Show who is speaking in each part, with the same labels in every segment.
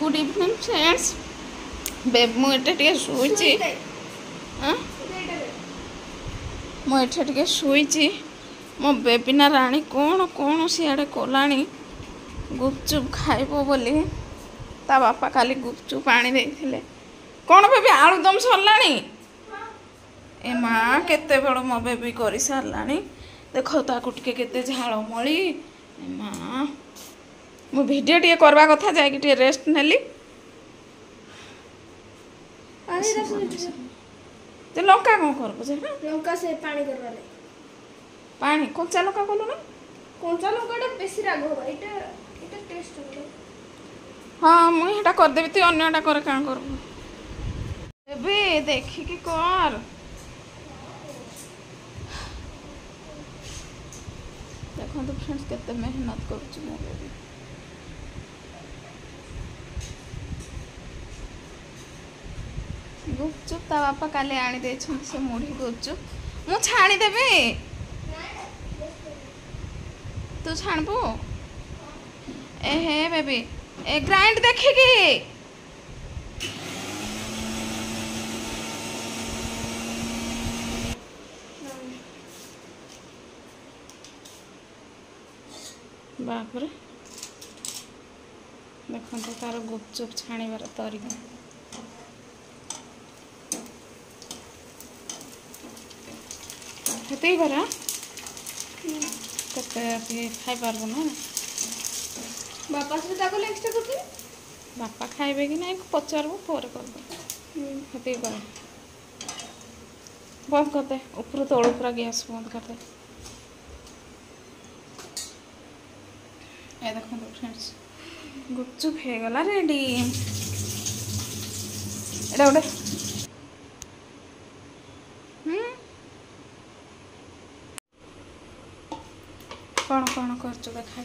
Speaker 1: Good evening friends मुझे शुची मुझे शुची मो बेबिना राणी कौन कौन सियाड़े कलानी गुपचुप खाइब बोली ता बापा काली गुपचुप आनी देथिले कौन बेबी आलुदम सरलानी ए माँ केते बड़ मो बेबी कर सारानी देख ताकू टिके केते झाल मली माँ मु वीडियो टे करवा कथा जाके रेस्ट नेली तो लंका कौन कर
Speaker 2: लंका से पानी करवा ले
Speaker 1: पानी कंचा लंका कलु ना
Speaker 2: कंचा लंका बेसी राग हो एटा एटा टेस्ट हो
Speaker 1: हाँ मुई हेटा कर देबी तू अन्यटा कर कान करबू एबे देखि कि कर देखो तो फ्रेंड्स केते मेहनत करूछु मो बेबी गुपचुप ता बापा काले आनी दे से मुढ़ी गुपचुप मु छाणी देबे तू छाणबू ए हे बेबी ए ग्राइंड देखिकी बाप रे देखो तो तार गुपचुप छाणीबार तरीका हेते बरा कते खाई पारबो ना
Speaker 2: बापा से ताको एक्स्ट्रा करते
Speaker 1: बापा खाइबे कि नहीं पचारबो पर करबो हेते बरा बंद करते ऊपर तोड़ पूरा गैस बंद करते ए देखो फ्रेंड्स गुपचुप हे गला रेडी एडा उडे कौन कौन कर देखा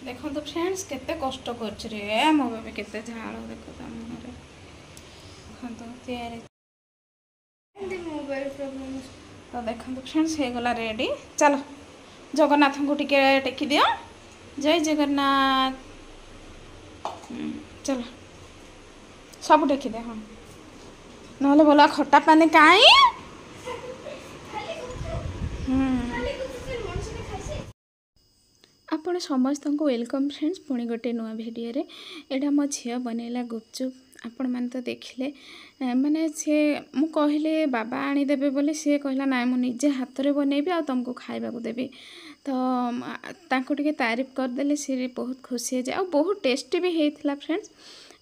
Speaker 1: देख तो फ्रेंड्स केते कष्ट कर रे मो बेबी केते झाड़ देख ता मुहरे देखो तैयारी
Speaker 2: मोबाइल प्रॉब्लम
Speaker 1: तो देखो फ्रेंड्स हे गला रेडी चलो जगन्नाथ को टिके टेकी दियो जय जगन्नाथ चलो सब टेकी दे हाँ ना बोला खट्टा पानी कहीं आपण समस्त को वेलकम फ्रेंड्स पुणी गोटे नुआ भिडियो एटा मो झील बनैला गुपचुप आपण मैंने तो देखिले माने सी मु कहले बाबा आनीदेवे बोले सी कहला ना मु निजे हाथ में बनैबी आ तुमको खाइबा देवी तो तांको टिके तारीफ करदेले सी बहुत खुशी है आ बहुत टेस्टी भी होता फ्रेंड्स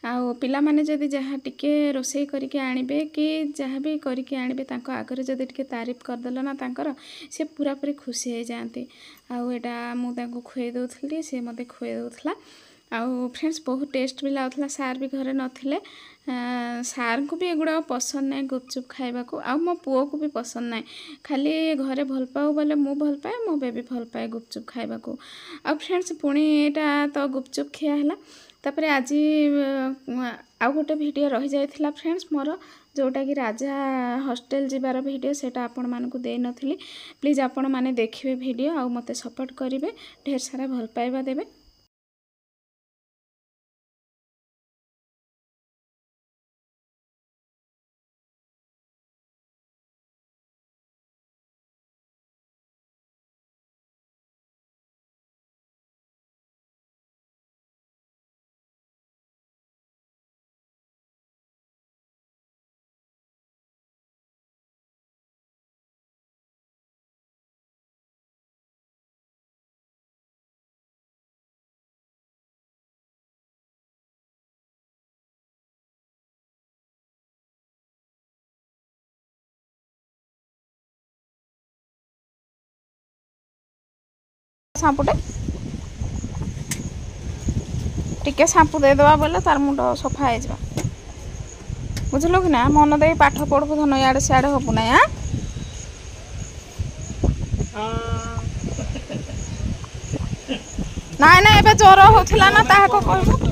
Speaker 1: आउ पिला माने जदि जहाँ टिके रोसई करके आनिबे कि जहाँ भी करके आनिबे तांको आगरे जदि टिके तारीफ करदेल ना तांकर से पूरा पूरी खुशी हो जाती आउ एटा मु तांको खुए दउथली से मते खुए दउथला आउ फ्रेंड्स बहुत टेस्ट भी लाउथला सार भी घरे नथिले सार को भी एगुड़ा पसंद नहीं गुपचुप खाइबा को आ मो पुओ को भी पसंद नहीं खाली घरे भल पाऊ बोले मु भल पाए मो बेबी भल पाए गुपचुप खाइबा को आ फ्रेंड्स पुणी एटा तो गुपचुप खिया हला तापर आज आउ गोटे वीडियो रही जाइथिला फ्रेंड्स मोर जोटा कि राजा हॉस्टल जीवार वीडियो सेटा आपण मानकु दे नथिली प्लीज आपण माने देखिबे वीडियो आ मते सपोर्ट करिवे ढेर सारा भल पाइबा देबे सापुटे टिके सापु दे देवा बोले तार मुंड सफा हो जा बुझल कि ना मन दे पाठ पढ़बू धन इे सियाड़े हबू ना नाई ना एबे ज्वर होथिला ना ताहाको कहबो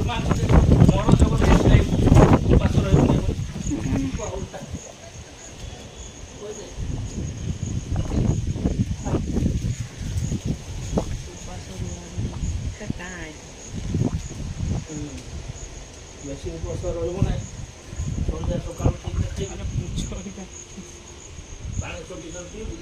Speaker 3: ବେଶୀ ଉପବାସ ରହିବ ନାହିଁ। ସନ୍ଧ୍ୟା ସକାଳୁ ଠିକ୍ ଖାଇକି ପାଣି ସଫିସିଏଣ୍ଟ ପିଇବୁ।